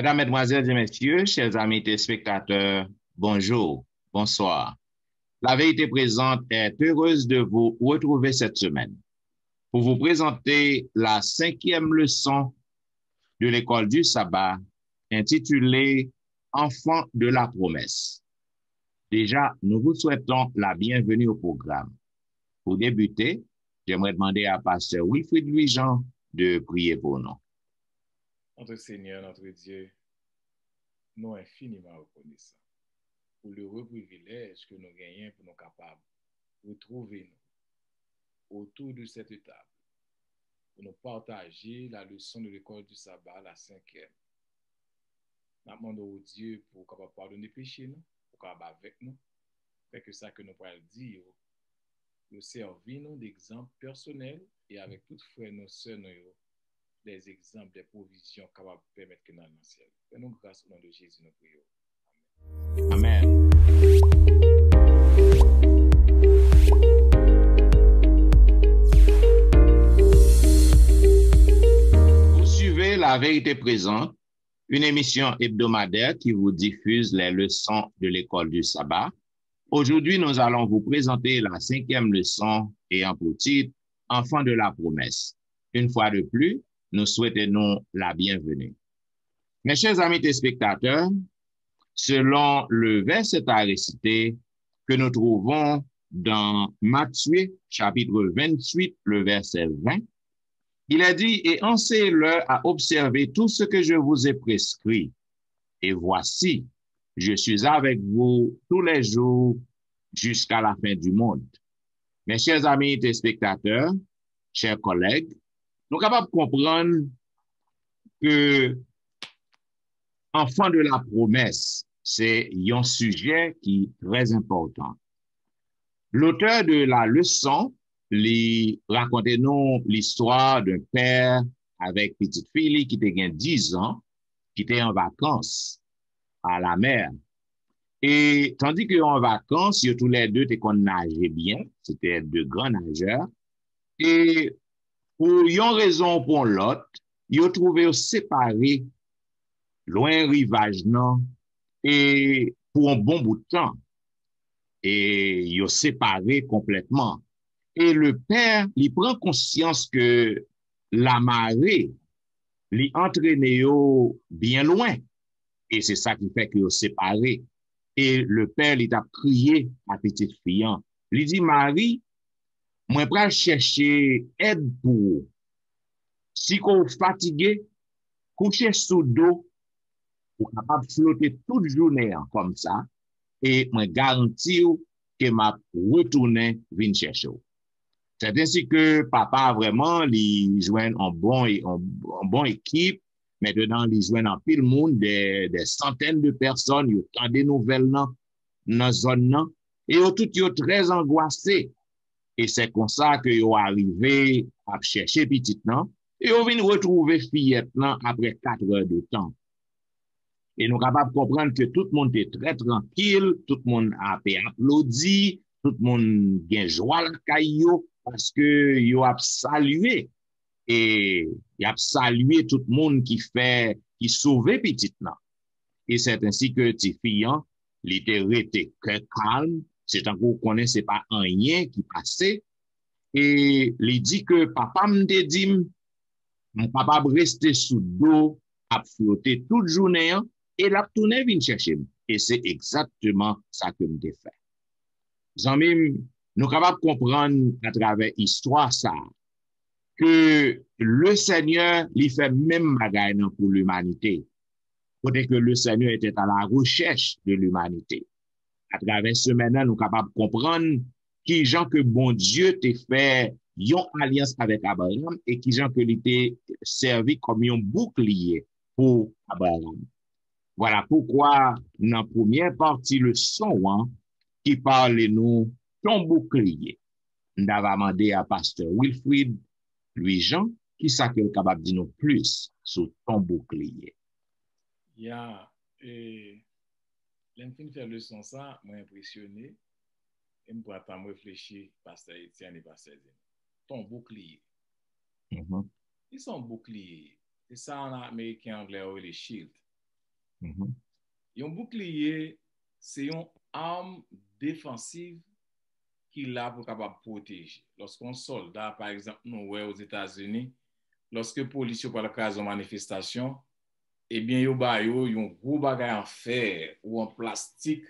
Mesdames, Mesdemoiselles et Messieurs, chers amis téléspectateurs, bonjour, bonsoir. La vérité présente est heureuse de vous retrouver cette semaine pour vous présenter la 5e leçon de l'école du sabbat intitulée Enfants de la promesse. Déjà, nous vous souhaitons la bienvenue au programme. Pour débuter, j'aimerais demander à Pasteur Wilfrid Louis-Jean de prier pour nous. Notre Seigneur, notre Dieu, nous infiniment reconnaissants pour l'heureux privilège que nous gagnons pour nous capables de retrouver nous autour de cette table, pour nous partager la leçon de l'école du sabbat, la 5e. Nous demandons au Dieu pour capable pardonner péché nous, pour capable avec nous, fait que ça que nous pourrons dire, nous servir nous d'exemple personnel et avec toutes frères, nos sœurs, des exemples, des provisions capables de permettre que nous allons dans le ciel. Fais-nous grâce au nom de Jésus, nous prions. Amen. Vous suivez La Vérité Présente, une émission hebdomadaire qui vous diffuse les leçons de l'école du sabbat. Aujourd'hui, nous allons vous présenter la 5e leçon ayant pour titre « Enfants de la promesse ». Une fois de plus, nous souhaitons la bienvenue. Mes chers amis téléspectateurs, selon le verset à réciter que nous trouvons dans Matthieu chapitre 28, le verset 20, il est dit, « Et enseignez-leur à observer tout ce que je vous ai prescrit. Et voici, je suis avec vous tous les jours jusqu'à la fin du monde. » Mes chers amis téléspectateurs, chers collègues, nous sommes capables de comprendre que enfant de la promesse, c'est un sujet qui est très important. L'auteur de la leçon lui racontait nous l'histoire d'un père avec petite fille qui était 10 ans, qui était en vacances à la mer. Et tandis qu'en vacances, tous les deux étaient qu'on nageait bien, c'était de grands nageurs. Et pour une raison ou pour l'autre, ils ont trouvé séparés loin rivage non et pour un bon bout de temps. Et ils ont séparé complètement. Et le père, il prend conscience que la marée, lui entraînait bien loin. Et c'est ça qui fait qu'ils ont séparé. Et le père, il a crié à petite fille. Il dit, Marie, moi, je vais chercher aide pour vous. Si vous êtes fatigué, couchez sous dos, vous êtes capable de flotter toute journée comme ça. Et moi, garantis que m'a retourné venir chercher. C'est ainsi que papa vraiment, il joint en bon équipe. Maintenant, il joint en pile monde, des centaines de personnes, il y a des nouvelles dans la zone. Et tout est très angoissé. Et c'est comme ça que yo arrivé à chercher petite non. Et on vient retrouver fillette non après 4 heures de temps. Et nous sommes capables de comprendre que tout le monde est très tranquille, tout le monde a applaudi, tout le monde a joie la caillou parce que yo a salué et il a salué tout le monde qui sauvé petite nan. Et c'est ainsi que ti filles il était resté calme, c'est encore connaît c'est pas rien qui passait et il dit que papa m'te dit mon papa rester sous dos à flotter toute journée et la tourner vient chercher. Et c'est exactement ça que me fait. Zami, nous capables de comprendre à travers l'histoire ça que le Seigneur lui fait même bagaille pour l'humanité. Peut-être que le Seigneur était à la recherche de l'humanité. À travers ce maintenant, nous capables de comprendre qui gens que bon Dieu t'a fait une alliance avec Abraham et qui gens que il était servi comme un bouclier pour Abraham. Voilà pourquoi, dans la première partie, le son qui parle nous, ton bouclier. Nous avons demandé à Pasteur Wilfrid Louis-Jean qui est capable de dire nous plus sur ton bouclier. L'enfin faire leçon ça, m'a impressionné. Et je pourrais attendre réfléchir, Pasteur Etienne et Pasteur Zine. Ton bouclier. Ils sont boucliers. C'est ça en américain anglais, les shield. Mhm. Un bouclier, c'est une arme défensive qui l'a pour capable protéger. Lorsqu'un soldat, par exemple, nous ouais aux États-Unis, lorsque la police par la case de manifestation, eh bien, yo ba yo, yon gros bagay en fer ou en plastique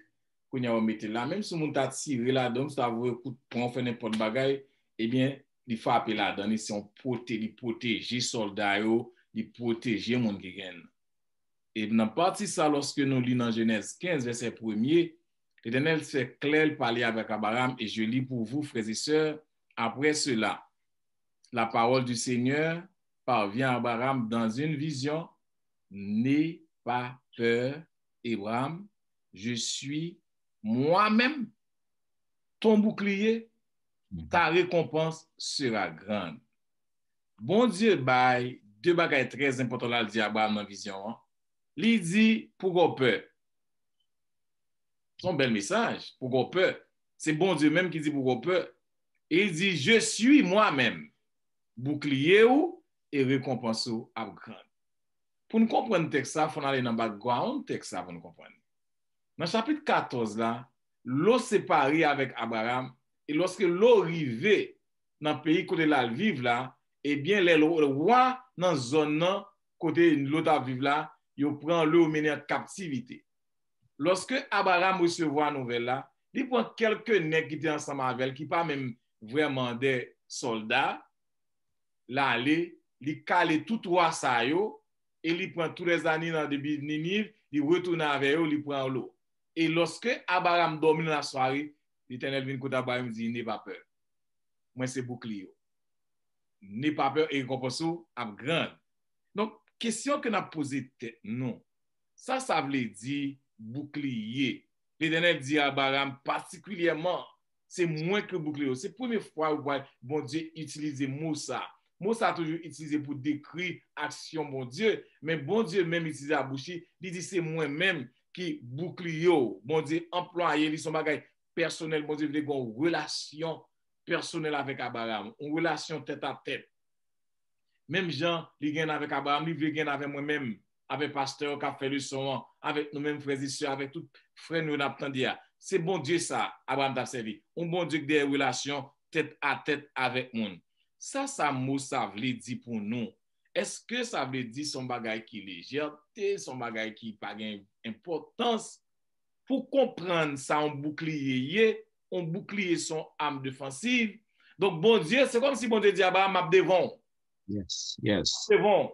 qu'on y a mis là. Même si on t'a tiré là-dedans, si t'as vu coup de poing, fait n'importe bagay, eh bien, il faut appeler là-dedans, ils sont protéger soldats yo, ils protéger moun qui gagne. Et dans partie ça, lorsque nous lisons dans Genèse 15, verset 1er, l'Éternel fait clair parler avec Abraham, et je lis pour vous, frères et sœurs, après cela, la parole du Seigneur parvient à Abraham dans une vision. N'aie pas peur, Abraham, je suis moi-même ton bouclier, ta récompense sera grande. Bon Dieu, bail, deux bagages très importants là, le dit Abraham dans la vision. Hein. Il dit, pourquoi peur? C'est un bel message, pourquoi peur? C'est bon Dieu même qui dit pourquoi peur. Il dit, je suis moi-même bouclier et récompense à grande. Pour nous comprendre le texte, il faut aller dans le background texte pour nous comprendre. Dans le chapitre 14, là, l'eau séparée avec Abraham, et lorsque l'eau arrivait dans le pays côté là vivre là, eh bien, les rois dans la zone côté l'eau vivre là, ils prennent l'eau mener en captivité. Lorsque Abraham recevait la nouvelle là, il prend quelques nègres qui étaient ensemble avec elle, qui pas même vraiment des soldats, là, aller, il calait tout roi ça yo, et il prend tous les années dans le Ninive, il retourne avec eux, il prend l'eau. Et lorsque Abraham dormit dans la soirée, l'Éternel vient côté Abraham et dit, n'aie pas peur. Moi, c'est bouclier. N'aie pas peur et récompense à grande. Donc, question que nous avons posée, non. Ça veut dire bouclier. L'Éternel dit à Abraham, particulièrement, c'est moins que bouclier. C'est la première fois où bon Dieu utilise le mot ça. Mot ça a toujours utilisé pour décrire action bon Dieu, mais bon Dieu même utilisé à boucher, il dit c'est moi-même qui bouclier. Bon Dieu employé, ils sont bagaille personnel, bon Dieu veut une relation personnelle avec Abraham, une relation tête à tête. Même Jean, il gagne avec Abraham, il gagne avec moi-même, avec pasteur qui a fait le son, avec nous-mêmes frères et sœurs, avec tous frères nous n'attendons. C'est bon Dieu ça, Abraham t'a servi. Un bon Dieu qui a des relations tête à tête avec nous. Ça mot ça veut dire pour nous. Est-ce que ça veut dire son bagage qui est légèreté, son bagage qui n'a pas d'importance? Pour comprendre ça, on bouclier son âme défensive. Donc, bon Dieu, c'est comme si bon Dieu dit à Abraham, m'a devant. Yes, yes. C'est bon.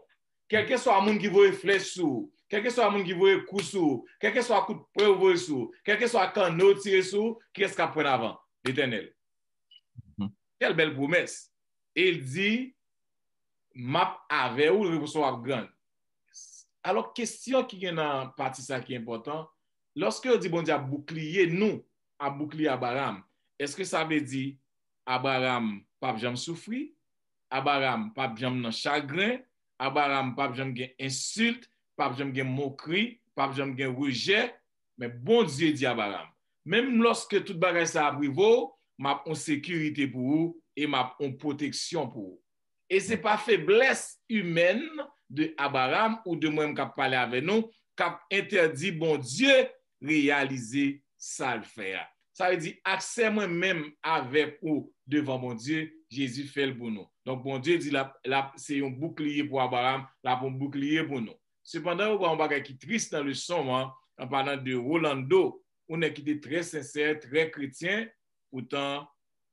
Quel que soit un monde qui veut flèche sous, quel que soit un monde qui veut coup sous, quel que soit un coup de poing sous, quel que soit un canot tiré sous, qui est-ce qu'il prend avant? L'Éternel. Quelle belle promesse. Et il dit, map avec ou recevoir grande. Alors, question qui est dans la partie ça qui est important, lorsque on dit bon Dieu a bouclier nous, a bouclier Abraham, est-ce que ça veut dire Abraham pas jamais souffrir, Abraham pas jamais dans chagrin, Abraham pas jamais insulte, pas jamais moquerie, pas jamais rejet, mais bon Dieu dit Abraham, même lorsque toute bagage ça a privo, m'a en sécurité pour vous et m'a en protection pour vous. Et ce n'est pas faiblesse humaine de Abraham ou de moi-même qui a parlé avec nous, qui a interdit bon Dieu réaliser ça le faire. Ça veut dire accès moi-même avec ou devant bon Dieu, Jésus fait le pour nous. Donc bon Dieu dit là c'est un bouclier pour Abraham, là un bouclier pour nous. Cependant, on va un qui triste dans le son, hein, en parlant de Rolando, on est qui était très sincère, très chrétien, pourtant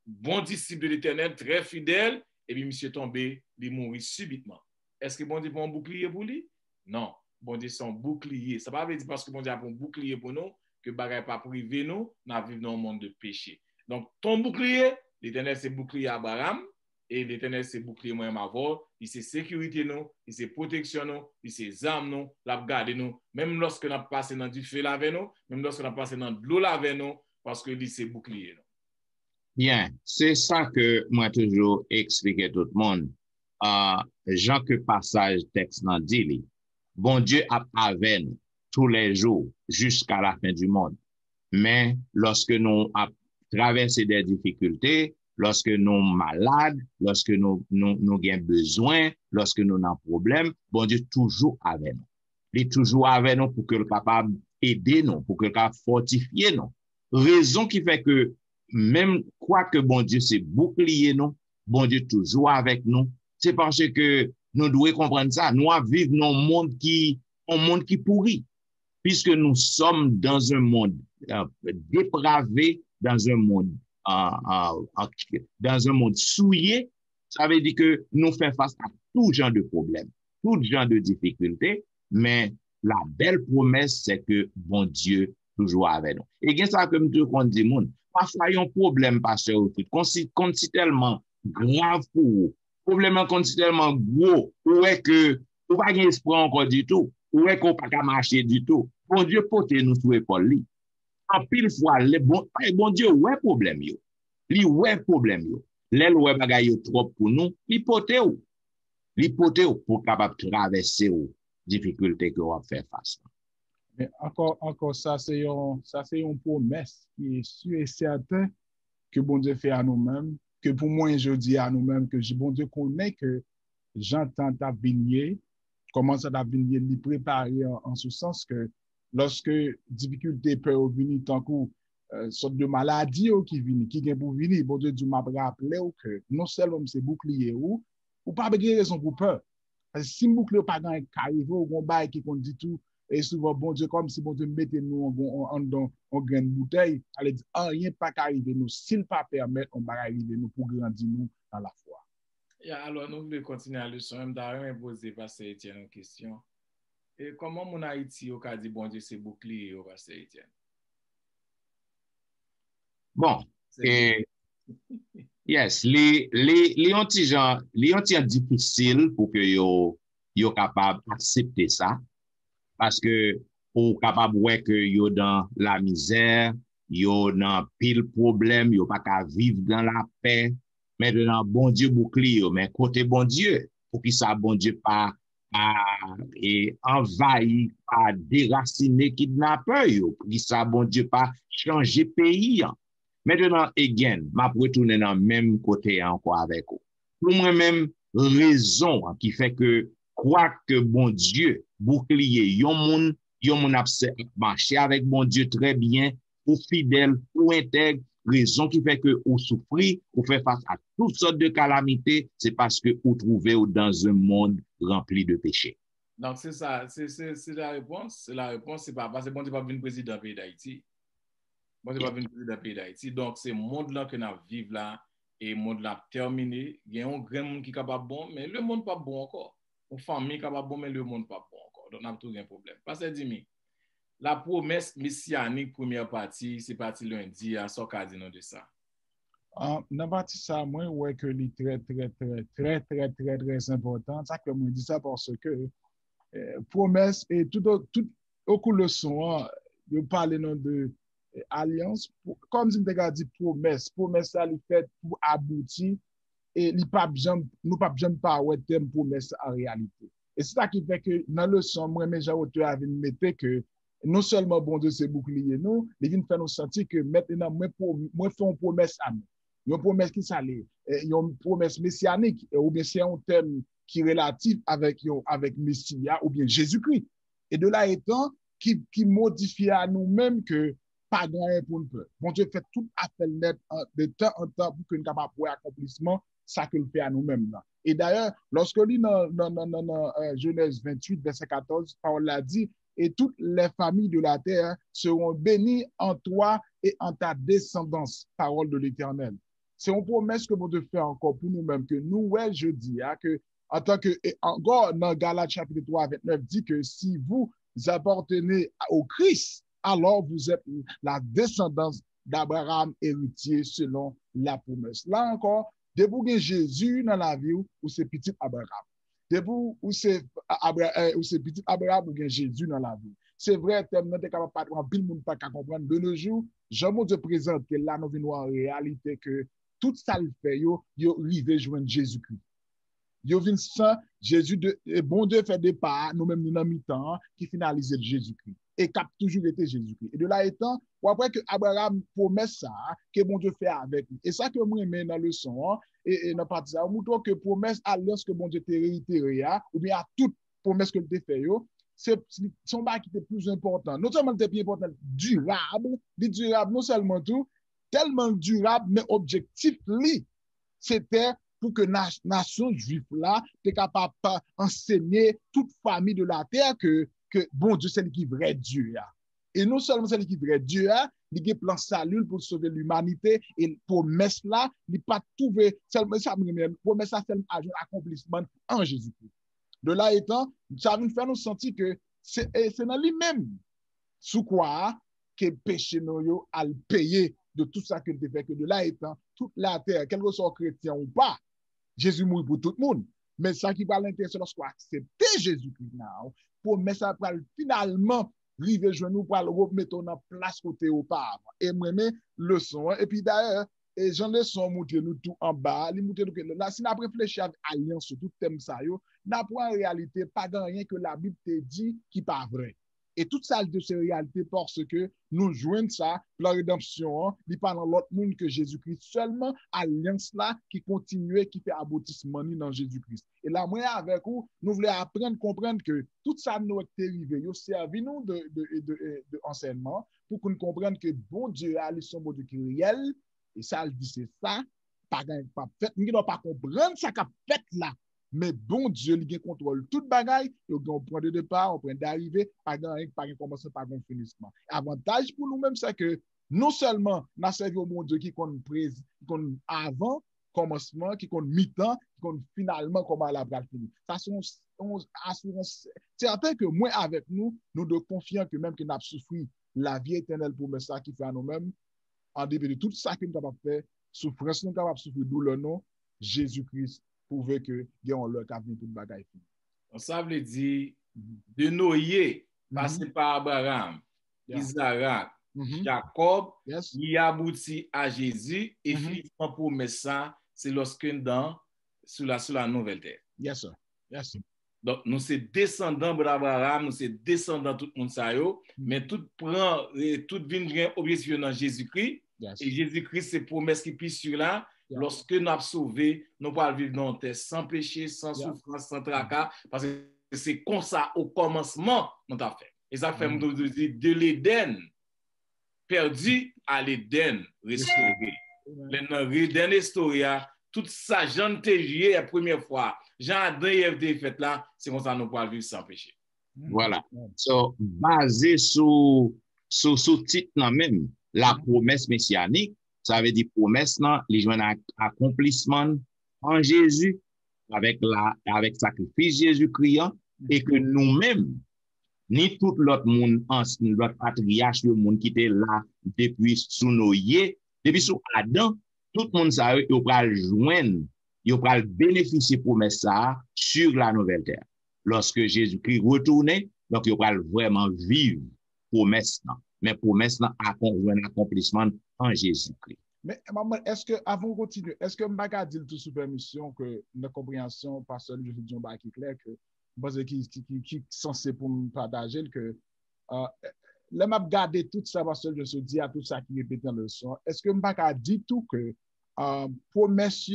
bon disciple de l'Éternel, très fidèle, et puis monsieur tombé, il mourit subitement. Est-ce que bon Dieu prend un bouclier pour lui? Non. Bon Dieu, c'est un bouclier. Ça ne veut pas dire parce que bon Dieu a un bouclier pour nous, que bagaille pas privé nous, nous vivons dans un monde de péché. Donc, ton bouclier, l'Éternel, c'est bouclier Abraham, et l'Éternel, c'est bouclier moi-même avant. Il c'est sécurité nous, il c'est protection nous, il c'est armes nous, la garde nous. Même lorsque nous passons dans du feu avec nous, même lorsque nous passons dans de l'eau avec nous, parce que lui, c'est bouclier nous. Bien, c'est ça que moi toujours expliqué tout le monde. Jean que passage texte nan dit li. Bon Dieu a avec nous tous les jours jusqu'à la fin du monde. Mais lorsque nous a traversé des difficultés, lorsque nous malades, lorsque nous avons besoin, lorsque nous avons problème, bon Dieu toujours avec nous. Il est toujours avec nous pour que le capable aider nous, pour que le capable fortifier nous. Raison qui fait que même quoi que bon Dieu c'est bouclier nous, bon Dieu toujours avec nous, c'est parce que nous devons comprendre ça. Nous vivons dans un monde qui pourrit, puisque nous sommes dans un monde dépravé, dans un monde souillé. Ça veut dire que nous faisons face à tout genre de problèmes, tout genre de difficultés, mais la belle promesse, c'est que bon Dieu toujours avec nous. Et bien ça, comme tout le monde dit, parfois il y a un problème, pasteur, qu'on si tellement grave pour vous, problème qu'on si tellement gros, ou est que vous n'avez pas d'espoir encore du tout, ou est qu'on n'a pas marcher du tout. Bon Dieu, portez nous sur l'épaule. En pile fois, bon Dieu, ouais problème yo. Li ouais problème yo. L'el ouais bagay yo trop pour nous, li portez ou. Li portez ou pour capable traverser ou difficulté que on fait face. Mais encore ça, c'est une promesse qui est sûre et certaine que bon Dieu fait à nous-mêmes, que pour moi, je dis à nous-mêmes que bon Dieu connaît que j'entends ta vigné, comment ça ta vigné, lui préparer en ce sens que lorsque difficulté peut venir tant coup sorte de maladie qui vient, qui vient pour venir, bon Dieu m'a rappelé que non seulement c'est bouclier ou pas de raison pour peur. Parce que si bouclier pas dans arrivé au bon bail qui qu'on dit tout et souvent bon Dieu comme si bon Dieu mettait nous en grande bouteille, allait dire rien pas qu'arriver nous s'il pas permettre on va arriver nous pour grandir nous dans la foi. Alors nous voulons continuer à leçon, même d'ailleurs poser pasteur Etienne une question. Et comment mon Haïti au cas dit bon Dieu c'est bouclier au pasteur Etienne? Bon, yes, les anti-gens difficile pour que yo capable d'accepter ça parce que pour capable ouais que yo dans la misère, yo dans pile problème, yo pas qu'à vivre dans la paix. Maintenant bon Dieu bouclier, mais côté bon Dieu, pour qui ça bon Dieu pas et envahi, pas déraciner kidnappeur yo, pour qui ça bon Dieu pas changer pays. Maintenant, again, m'a retourner dans le même côté encore avec vous. Pour moi-même, raison qui fait que, quoi que bon Dieu, bouclier, yon moun marché avec bon Dieu très bien, ou fidèle, ou intègre, raison qui fait que ou souffrir, ou fait face à toutes sortes de calamités, c'est parce que vous trouvez dans un monde rempli de péchés. Donc, c'est ça, c'est la réponse. La réponse, c'est pas parce que bon Dieu pas venir président du pays d'Haïti. Bon, c'est pas venu dans le pays d'Haïti. Donc, c'est le monde-là que nous vivons là, et le monde-là terminé. Il y a un grand monde qui est capable bon, mais le monde n'est pas bon encore. Une famille est capable bon, mais le monde n'est pas bon encore. Donc, on a tout un problème. Parce que, Dimi, la promesse messianique, première partie, c'est parti lundi, à ce qu'a dit de ça. Dans la partie ça, moi, ouais, que c'est très important. Ça que moi dis ça parce que promesse et tout au cours de leçon, je parle de alliance, comme si je dit promesse ça lui fait pour aboutir et nous ne pas jamais pas ouais thème promesse en réalité. Et c'est ça qui fait que dans le son, moi, mes gens avaient mis que non seulement bon Dieu c'est bouclier nous, il vient faire nous sentir que maintenant moi fais une promesse à nous. Une promesse qui s'allait, une promesse messianique ou bien c'est un thème qui est relatif avec Messia ou bien Jésus-Christ. Et de là étant qui modifie à nous-mêmes que pas grand pour nous peur. Bon Dieu fait tout appel net de temps en temps pour que nous capable pour accomplissement ça que nous fait à nous-mêmes là. Et d'ailleurs, lorsque lit dans Genèse 28 verset 14, Paul l'a dit et toutes les familles de la terre seront bénies en toi et en ta descendance, parole de l'Éternel. C'est une promesse que bon Dieu fait encore pour nous-mêmes que nous ouais je dis que en tant que et encore dans Galates chapitre 3 29 dit que si vous appartenez au Christ alors vous êtes la descendance d'Abraham, héritier selon la promesse. Là encore, depuis que Jésus dans la vie, ou c'est petit Abraham. Depuis où c'est petit Abraham ou bien Jésus dans la vie. C'est vrai, nous sommes capables de comprendre, le monde pas comprendre. De nos jours, Jean-Mondieu présente que là, nous venons en réalité que tout ça le fait, yo arrive joindre Jésus-Christ. Yo vient sans Jésus, bon Dieu fait des pas, nous-mêmes nous dans mi-temps, qui finalise Jésus-Christ. Et qui a toujours été Jésus-Christ. Et de là étant, après que Abraham promet ça, que bon Dieu fait avec lui. Et ça que moi mets dans le son, et dans la partie ça, on montre que promesse alliance que bon Dieu t'a réitéré, ou bien à toute promesse que tu fait, son bac qui était plus important. Non seulement était plus important, durable, non seulement tout, tellement durable, mais objectif, c'était pour que la nation juive là était capable d'enseigner toute famille de la terre que bon Dieu, c'est lui qui est vrai Dieu. Et non seulement c'est lui qui est vrai Dieu, il y a un plan salut pour sauver l'humanité et promesse là, il n'a pas trouvé seulement ça, promesse là, c'est un accomplissement en Jésus-Christ. De là étant, ça va nous faire nous sentir que c'est dans lui-même sous quoi que péché nous a le payer de tout ça qu'il fait, que de là étant, toute la terre, quel que soit chrétien ou pas, Jésus mourit pour tout le monde. Mais ça qui va l'intéresser lorsqu'on accepter Jésus-Christ, pour mettre ça pour finalement arriver à nous pour le remettre en place côté auparavant. Et moi-même, le son. Et puis d'ailleurs, j'en ai son montré nous tout en bas. Là, si on a réfléchi à l'alliance sur tout thème ça, n'a pas en réalité pas rien que la Bible te dit qui n'est pas vrai. Et tout ça de ces réalités parce que nous jouons ça, la rédemption, il pas dans l'autre monde que Jésus-Christ, seulement alliance là qui continue, qui fait aboutissement dans Jésus-Christ. Et là, moi, avec vous, nous voulons apprendre, comprendre que tout ça nous est arrivé, il a servi nous de enseignement pour qu'on comprenne que bon Dieu a son bon Dieu qui est réel, et ça, il dit c'est ça, pas fait, nous ne doit pas comprendre ça qu'a fait là. Mais bon Dieu, il contrôle toute bagaille, on prend de départ, on prend d'arrivée, pas un commencement, pas un finissement. Avantage pour nous-mêmes, c'est que non seulement nous servons au bon Dieu qui compte avant commencement, qui compte mi-temps, qui compte finalement comment la bras finir. Ça, c'est une assurance certain que moi avec nous devons confier que même que nous avons souffert la vie éternelle pour me ça qui fait à nous-mêmes, en dépit de tout ça que nous avons fait, souffrance, nous avons souffert douleur, non, Jésus-Christ prouver que on leur a vu toute bagaille. Ça veut dire de Noé passer par Abraham, Isaac, Jacob, il aboutit à Jésus et finalement pour ça c'est lorsque sur la nouvelle terre. Yes sir. Yes sir. Donc nous c'est descendants d'Abraham, nous c'est descendants tout le monde ça mais tout prend tout vient objectif dans Jésus-Christ et Jésus-Christ c'est promesse qui puis sur là. Lorsque nous avons sauvé, nous pouvons vivre dans une terre sans péché, sans souffrance, sans tracas, parce que c'est comme ça au commencement nous avons fait. Et ça fait nous dire de l'Éden perdu à l'Éden restauré. Dans l'Éden restauré, toute ça, Jean Tégier la première fois, Jean-Adam et Ève fait là, c'est comme ça nous pouvons vivre sans péché. Voilà. So, basé sur titre même, la promesse messianique, ça veut dire promesse, les joints accomplissement en Jésus, avec sacrifice Jésus-Christ, et que nous-mêmes, ni tout l'autre monde, l'autre patriarche, le monde qui était là depuis sous Noé, depuis sous Adam, tout le monde, ça, il va le joindre, il va bénéficier de promesse ça sur la nouvelle terre. Lorsque Jésus-Christ retournait, donc il va vraiment vivre promesse, mais promesse a un accomplissement en Jésus-Christ. Mais maman, est-ce que, avant de continuer, est-ce que je dire tout sous permission que notre compréhension, pasteur Joseph John qui est clair, que parce qui est censé pour nous partager, que là, je regarde tout ça, pasteur Joseph dit à tout ça qui répète dans le son, est-ce que je dire tout que promesse,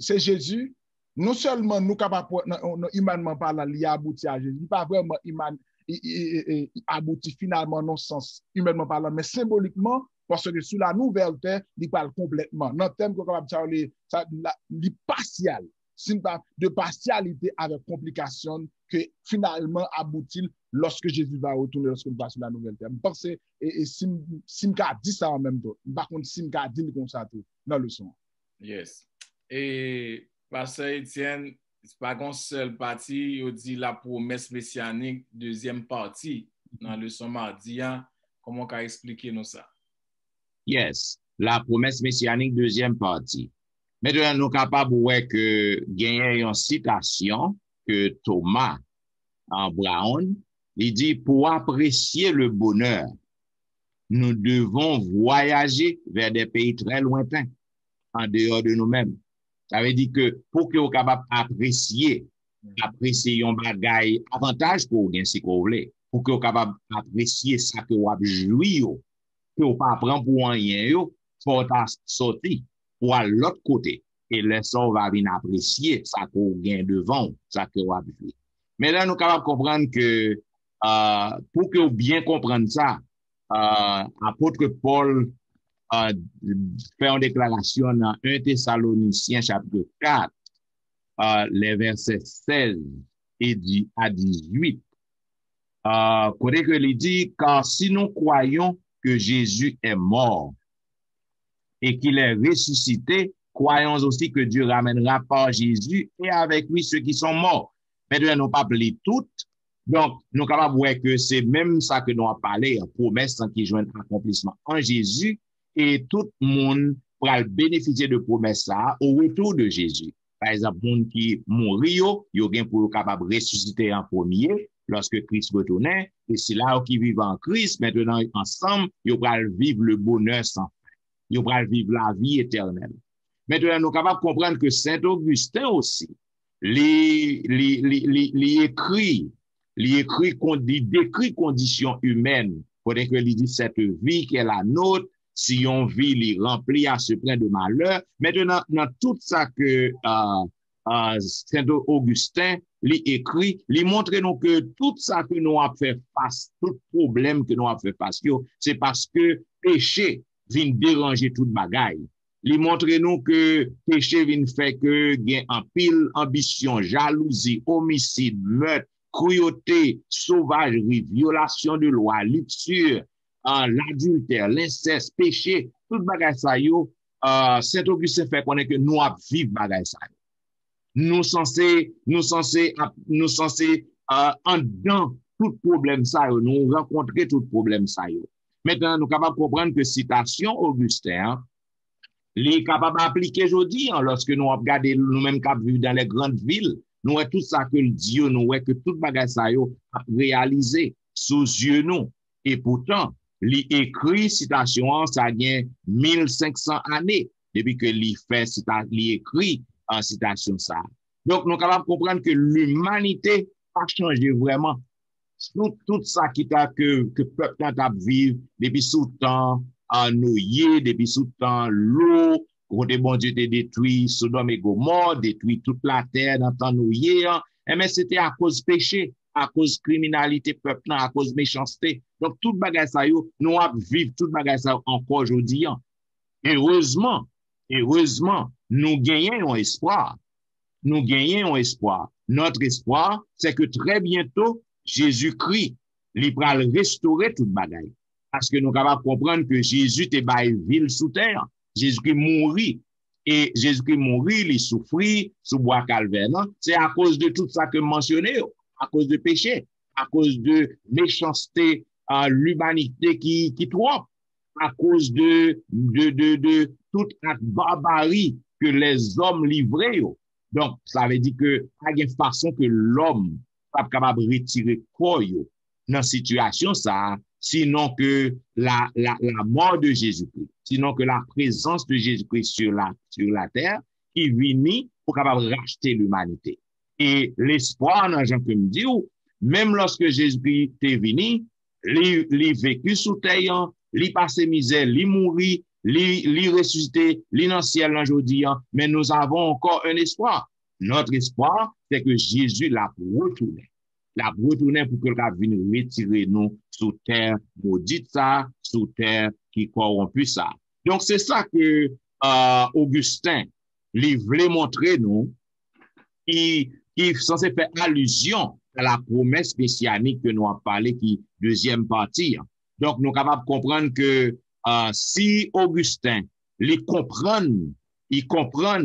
c'est Jésus, non seulement nous capables, humainement parlant, il aboutit à Jésus, pas vraiment aboutit finalement non sens humainement parlant, mais symboliquement, parce que sur la nouvelle terre, il parle complètement. Notre thème qu'on va parler, c'est partial, de partialité avec complication que finalement aboutit lorsque Jésus va retourner, lorsque nous va sur la nouvelle terre. Parce que Simka dit ça en même temps. Par contre, Simka dit comme ça tout dans le son. Yes. Et pasteur Etienne, c'est pas qu'un seul parti, il dit la promesse messianique, deuxième partie, dans le son mardi, comment on va expliquer nous ça? Yes, la promesse messianique, deuxième partie. Maintenant, nous sommes capables de gagner une citation que Thomas en Brown, il dit, pour apprécier le bonheur, nous devons voyager vers des pays très lointains, en dehors de nous-mêmes. Ça veut dire que pour que vous soyez capable d'apprécier un bagage avantage pour vous, si vous voulez, pour que vous soyez capable d'apprécier ça que vous avez joui, que vous ne pas prendre pour rien, il faut sortir pour aller de l'autre côté. Et là, ça, on va venir apprécier ça que vous gagnez devant, ça que vous avez fait. Mais là, nous sommes capables de comprendre que pour que vous bien comprendre ça, apôtre Paul fait une déclaration dans 1 Thessaloniciens chapitre 4, les versets 16 à 18. Côté que il dit, car si nous croyons que Jésus est mort et qu'il est ressuscité, croyons aussi que Dieu ramènera par Jésus et avec lui ceux qui sont morts. Maintenant, nous pas appelé toutes. Donc, nous sommes capables de voir que c'est même ça que nous avons parlé, promesse qui joint accomplissement en Jésus, et tout le monde pourra bénéficier de promesse ça au retour de Jésus. Par exemple, les gens qui mourent, ils ont pour capable de ressusciter en premier lorsque Christ retournait, et c'est là qui vivent en Christ, maintenant ensemble, ils vont vivre le bonheur sans fin. Ils vont vivre la vie éternelle. Maintenant, nous sommes capables de comprendre que Saint Augustin aussi, il décrit conditions humaines. Peut-être qu'il dit cette vie qui est la nôtre, si on vit, il remplit à ce point de malheur. Maintenant, dans tout ça que Saint Augustin lui écrit, lui montre nous que tout ça que nous avons fait face, tout problème que nous avons fait face, c'est parce que péché vient déranger toute bagaille. Il montre nous que péché vient faire que gain en pile ambition, jalousie, homicide, meurtre, cruauté, sauvagerie, violation de loi, luxure, l'adultère, l'inceste, péché, tout bagaille ça yo, Saint Augustin fait connaître que nous avons vivre bagaille ça. Nous censés en dedans tout problème ça yo, nous rencontrer tout problème ça yo. Maintenant, nous sommes capables de comprendre que citation Augustin, il est capable d'appliquer aujourd'hui, lorsque nous regardons nous-mêmes qui vivons dans les grandes villes, nous voyons tout ça que le Dieu, nous voyons que tout bagage ça a réalisé sous yeux nous. Et pourtant, il écrit citation, ça a 1500 années depuis que il écrit en citation ça. Donc, nous sommes capables de comprendre que l'humanité a changé vraiment. Tout ça qui t'a que peuple a vivre depuis sous temps en nouillé, depuis sous temps l'eau, quand bon Dieu te détruit Sodome et Gomorrhe, détruit toute la terre dans temps nouillé, mais c'était à cause péché, à cause criminalité peuple, à cause méchanceté. Donc tout bagage ça yo, nous a vivre tout bagage ça encore aujourd'hui. Heureusement, nous gagnons un espoir. Nous gagnons un espoir. Notre espoir, c'est que très bientôt Jésus-Christ, il va restaurer toute bagaille. Parce que nous sommes capables de comprendre que Jésus était bail ville sous terre. Jésus-Christ mourit. Et Jésus-Christ mourit, il souffrit sous bois calvaire. C'est à cause de tout ça que mentionné, à cause de péché, à cause de méchanceté, l'humanité qui trompe, à cause de toute la barbarie que les hommes livraient. Donc, ça veut dire que, il y a une façon que l'homme pas capable de retirer quoi dans situation ça, sinon que la mort de Jésus-Christ, sinon que la présence de Jésus-Christ sur la terre, qui vient pour capable racheter l'humanité. Et l'espoir, dans Jean que me dit, même lorsque Jésus-Christ est venu, il vécu sous terre, il passé misère, il mourit, il ressuscité, il dans le ciel aujourd'hui, mais nous avons encore un espoir. Notre espoir, c'est que Jésus l'a retourné. L'a retourné pour que le vienne retirer nous sous terre maudite ça, sous terre qui corrompt ça. Donc, c'est ça que Augustin, il voulait montrer nous, qui est censé faire allusion à la promesse messianique que nous avons parlé, qui deuxième partie. Donc, nous sommes capables de comprendre que si Augustin, il comprend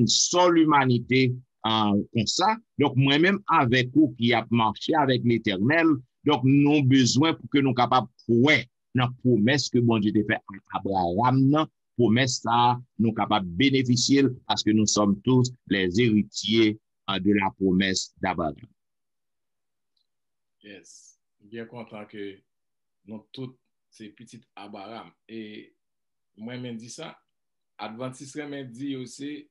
sur l'humanité comme ça, donc moi-même avec vous qui a marché avec l'Éternel, donc nous avons besoin pour que nous soyons capables de croire dans la promesse que bon Dieu a fait à Abraham, promesse ça, nous sommes capables de bénéficier parce que nous sommes tous les héritiers de la promesse d'Abraham. Yes, bien content que nous tous ces petits Abraham. Et moi-même dis ça, Adventiste même dit aussi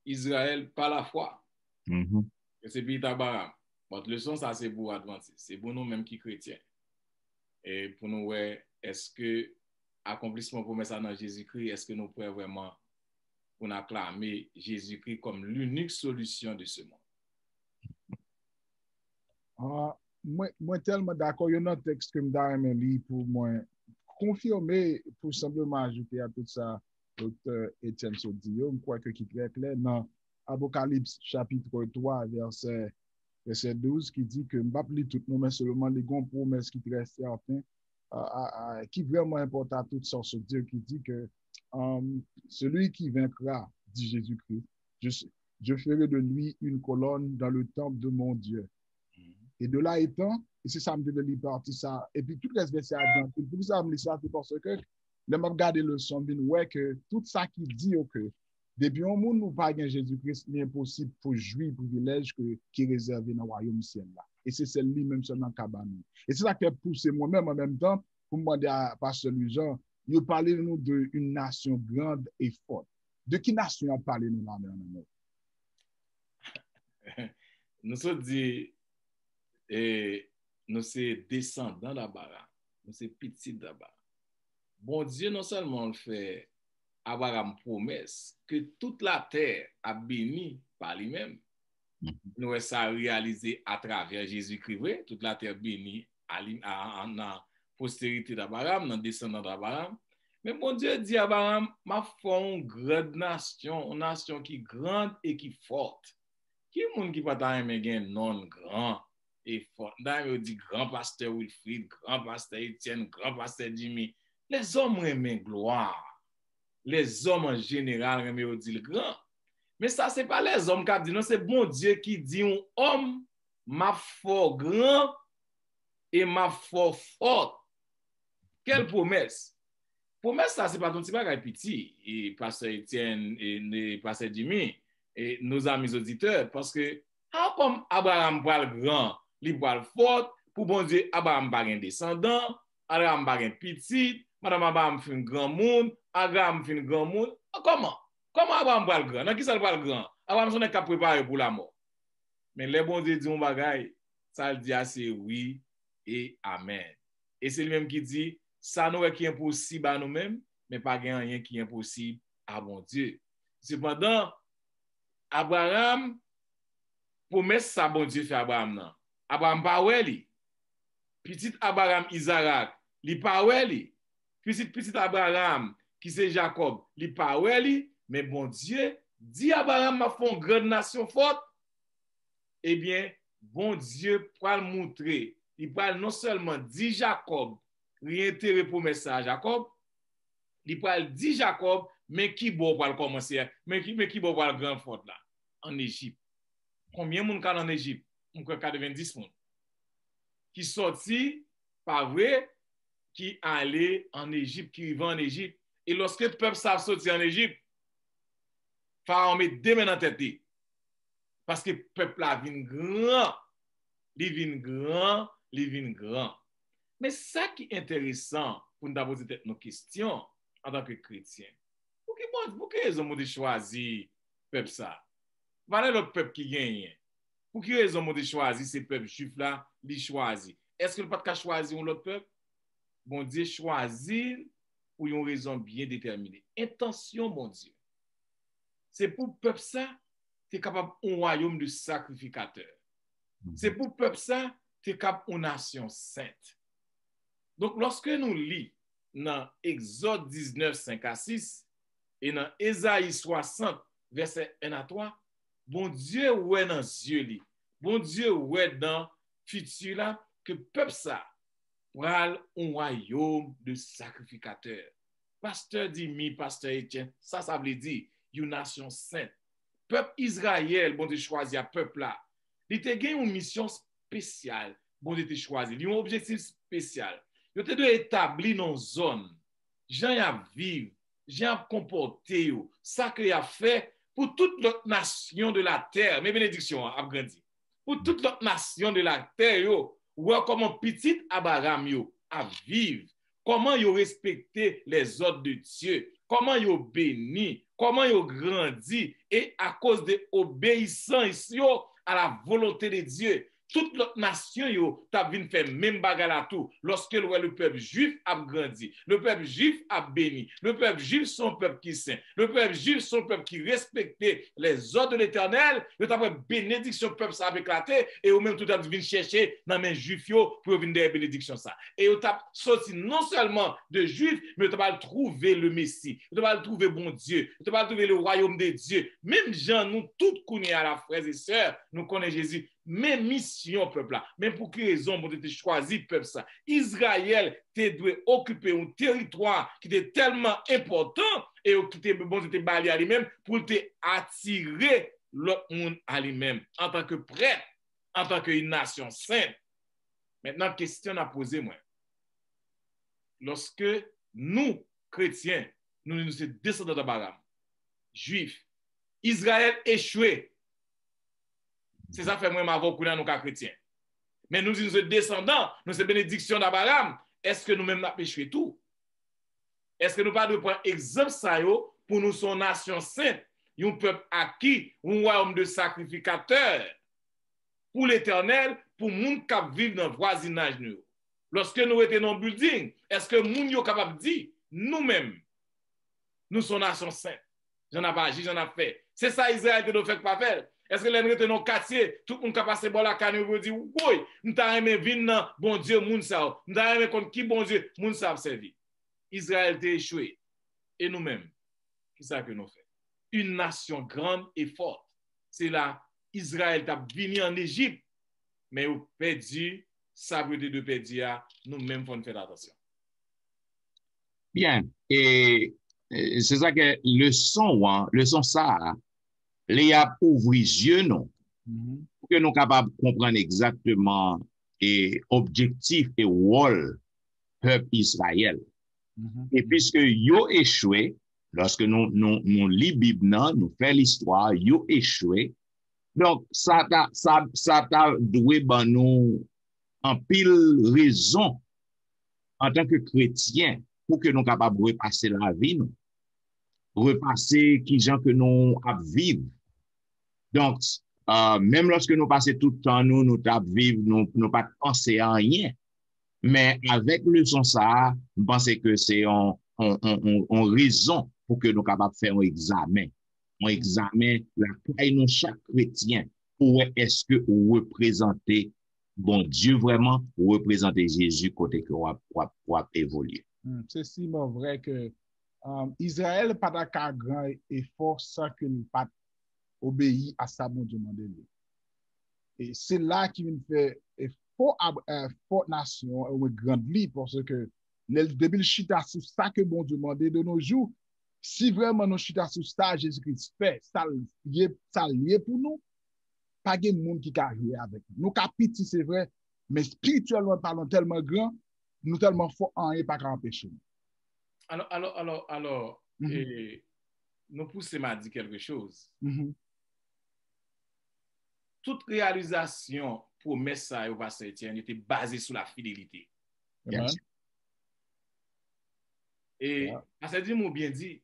Israël par la foi. Mm-hmm. C'est petit Abraham. Votre leçon, ça c'est pour Adventiste. C'est pour nous-mêmes qui chrétiens. Et pour nous, ouais, est-ce que accomplissement promesse dans Jésus-Christ, est-ce que nous pouvons vraiment acclamer Jésus-Christ comme l'unique solution de ce monde? Moi tellement d'accord, il y a un texte que je me lis pour moi confirmer, pour simplement ajouter à tout ça, Dr. Etienne Sodio, je crois que qui est très clair dans Apocalypse chapitre 3, verset 12, qui dit que je ne vais pas lire tout, mais seulement les grandes promesses qui restent certaines, qui est vraiment important à toute sorte de Dieu, qui dit que celui qui vaincra, dit Jésus-Christ, je ferai de lui une colonne dans le temple de mon Dieu. Et de là étant, et c'est ça me dit de lire partie ça, et puis tout le reste verset à dire, pour ça me lit ça, c'est parce que le m'a regardé le son, ouais que tout ça qui dit que depuis un monde nous pas Jésus-Christ, il est impossible pour jouir privilège qui est réservé dans le royaume ciel là. Et c'est celle-là même seulement cabane. Et c'est ça qui a poussé moi-même en même temps pour me demander à Pasteur Lujan, il parlait nous d'une nation grande et forte. De qui nation a parlé nous là maintenant? Nous sommes dit nous sommes descendants d'Abraham, nous sommes petits d'Abraham. Bon Dieu non seulement le fait Abraham promesse que toute la terre a béni par lui-même. Nous ça réalisé à travers Jésus-Christ, toute la terre bénie en postérité d'Abraham, dans descendant d'Abraham. Mais mon Dieu dit à Abraham, ma foi une grande nation, une nation qui est grande et qui est forte. Qui est le monde qui pas aimer non grand et fort? D'ailleurs, dit grand pasteur Wilfrid, grand pasteur Etienne, grand pasteur Jimmy. Les hommes aiment gloire. Les hommes en général aiment dire le grand. Mais ça, ce n'est pas les hommes qui disent, non, c'est bon Dieu qui dit un homme, ma foi grand et ma foi forte. Quelle promesse? Promesse, ça, ce n'est pas ton petit bagage petit. Et pasteur Etienne et pasteur Jimmy et nos amis auditeurs, parce que, comme Abraham parle grand, il parle fort, pour bon Dieu, Abraham pas un descendant, Abraham pas un petit, madame Abraham fait un grand monde, Abraham fait un grand monde. Comment? Comment Abraham parle grand? Dans qui ça parle grand? Abraham son est qu'à préparer pour la mort. Mais les bon Dieu dit un bagage, ça le dit assez oui et amen. Et c'est lui-même qui dit, ça nous est qui est impossible à nous-mêmes, mais pas rien qui est impossible à bon Dieu. Cependant, Abraham, promesse ça bon Dieu fait Abraham non. Abraham pas ouais. Petit Abraham Isaac, li pas ouais. Petit Abraham qui c'est Jacob, li pas ouais. Mais bon Dieu dit Abraham m'a fait une grande nation forte. Eh bien, bon Dieu pour le montrer, il parle non seulement dit Jacob, réitérer promesse à Jacob, il parle dit Jacob, mais qui bon pour commencer, mais qui bon pour le grand forte là en Égypte. Combien de monde en Égypte? On croit 90 monde. Qui sorti, pas vrai, qui allait en Égypte, qui vivait en Égypte. Et lorsque le peuple s'est sorti en Égypte, Pharaon met deux mains dans la tête. Parce que le peuple a venu grand. Il vient grand, il vient grand. Mais ça qui est intéressant pour nous poser nos questions en tant que chrétien. Pour que les hommes ont choisi le peuple ça? Voilà le peuple qui gagne. Pour qui les hommes ont choisi ces peuples juifs là, les choisi? Est-ce que le peuple a choisi un autre peuple? Bon Dieu choisit pour une raison bien déterminée. Intention, bon Dieu. C'est pour le peuple ça, tu es capable un royaume de sacrificateurs. C'est pour le peuple ça, tu es capable une nation sainte. Donc, lorsque nous lisons dans Exode 19, 5 à 6 et dans Ésaïe 60, verset 1 à 3, bon Dieu ouais dans yeux li. Bon Dieu ouais dans futur là que peuple ça pral un royaume de sacrificateurs. Pasteur Dimi, pasteur Etienne, ça veut dire une nation sainte. Peuple Israël, bon Dieu choisi à peuple là. Il te gagne une mission spéciale, bon Dieu te choisi, il a un objectif spécial. Il te doit établir une zone. Gens y a vivre, gens a comporter, ça que y a fait pour toute l'autre nation de la terre, mes bénédictions a grandi. Pour toute l'autre nation de la terre, voir comment petit Abraham a vivre, comment yo respecter les ordres de Dieu, comment yo béni, comment yo grandi et à cause de obéissance à la volonté de Dieu, toute l'autre nation yo t'a vinn faire même bagarre là tout lorsque le peuple juif a grandi, le peuple juif a béni, le peuple juif son peuple qui saint, le peuple juif son peuple qui respectait les ordres de l'Éternel, yo t'a bénédiction peuple ça a éclaté et ou même tout a vinn chercher dans mes juifs yo pour venir des bénédictions ça. Et yo t'a sorti non seulement de juifs mais yo t'a trouver le Messie, yo t'a trouver bon Dieu, yo t'a trouver le royaume de Dieu. Même gens nous toutes connaissons à la frères et sœurs, nous connaissons Jésus. Même mission peuple là, même pour quelle raison vous avez choisi peuple ça. Israël doit occuper un territoire qui était tellement important et qui était bon était bali à lui-même pour te attirer l'autre monde à lui-même en tant que prêtre, en tant qu'une nation sainte. Maintenant question à poser moi. Lorsque nous chrétiens, nous sommes descendants d'Abraham, juifs, Israël échoué. C'est ça fait moi m'avons couler nous chrétiens. Mais nous sommes descendants, nous sommes bénédiction d'Abraham. Est-ce que nous-mêmes n'avons péché tout? Est-ce que nous pas de prendre exemple ça yo pour nous son nation sainte, un peuple acquis, un royaume de sacrificateurs pour l'Éternel, pour monde qui vivent dans le voisinage nous. Lorsque nous étions dans le building, est-ce que nous sommes capables de dire nous-mêmes nous sommes nation sainte? J'en ai pas agi, j'en ai fait. C'est ça Israël que nous fait pas faire. Est-ce que les gens dans le quartier, tout le monde qui passe par la canne, vous dit, oui, nous avons aimé venir, bon Dieu, moun sa, nous avons aimé contre qui, bon Dieu, moun sa a servi. Israël a échoué. Et nous-mêmes, c'est ça que nous faisons. Une nation grande et forte. C'est là, Israël a venu en Égypte, mais au perdu, sabre de perdu, nous-mêmes, il faut faire attention. Bien, et c'est ça que le son ça, les a ouvri yeux, non, pour que nous soyons capables de comprendre exactement et objectif et rôle peuple Israël. Et puisque yo échoué, lorsque nous lisons Bible, nous faisons l'histoire, yo échoué, donc ça t'a doué ben nous en pile raison en tant que chrétien pour que nous soyons capables de repasser la vie, nous. Repasser qui gens que nous vivons. Donc, même lorsque nous passons tout le temps, nous vivons, nous pas penser à rien. Mais avec le son ça, nous pensons que c'est une raison pour que nous soyons capables de faire un examen. Un examen, la taille de chaque chrétien. Où est-ce que vous représentez bon Dieu vraiment, ou représentez Jésus côté que vous évoluer. C'est si vrai que Israël n'a pas de grand effort sans qu'il n'ait pas obéi à sa bon Dieu demandé. Et c'est là qu'il fait forte nation, une grande vie, parce que le début chita sur ça que bon Dieu demandé de nos jours, si vraiment nous chita sur ça, Jésus-Christ fait, ça lié pour nous, pas de monde qui a joué avec nous. Nous capitons, c'est vrai, mais spirituellement parlant tellement grand, nous tellement forts en et pas qu'à empêcher. Alors, nous poussons à dire quelque chose. Toute réalisation pour message au pasteur Etienne était basée sur la fidélité. Yes. Et pasteur dit, bien dit,